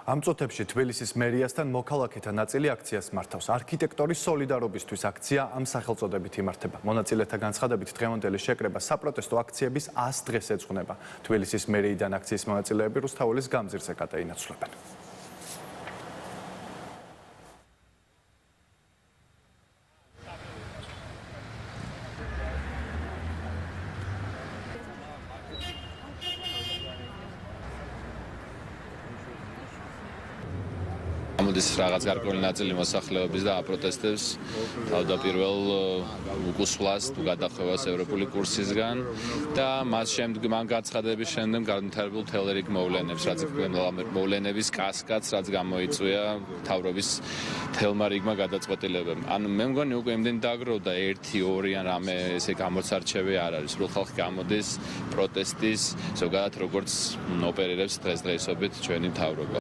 ამ წუთებში თბილისის მერიასთან მოქალაქეთა ნაწილი აქციას მართავს. არქიტექტორის სოლიდარობისთვის აქცია ამ სახელწოდებით იმართება. მონაწილეთა განცხადებით დღევანდელი შეკრება საპროტესტო აქციების 100 დღეს ეძღვნება. თბილისის მერიიდან აქციის მონაწილეები რუსთაველის გამზირზე გადაინაცვლებენ. ამოდის რაღაც გარკვეული ნაწილი მოსახლეობის და აპროტესტებს თავდაპირველ უკუსვლას თუ გადახვევას ევროპული კურსისგან და მას შემდეგ მან გაცხადების შემდეგ განვითარებულ თელერიგ მოვლენებს, რაც მოვლენების კასკადს, რაც გამოიწვია მთავრობის თელმა რიგმა გადაწყვეტილებამ. ანუ მე მგონი უკვე იმდენი დაგროვდა 1-2 ან რამე ესე გამოცარჩევი არ არის. სულ ხალხი გამოდის პროტესტის, ზოგადად როგორც ოპერირებს დღესდღეობით ჩვენი მთავრობა.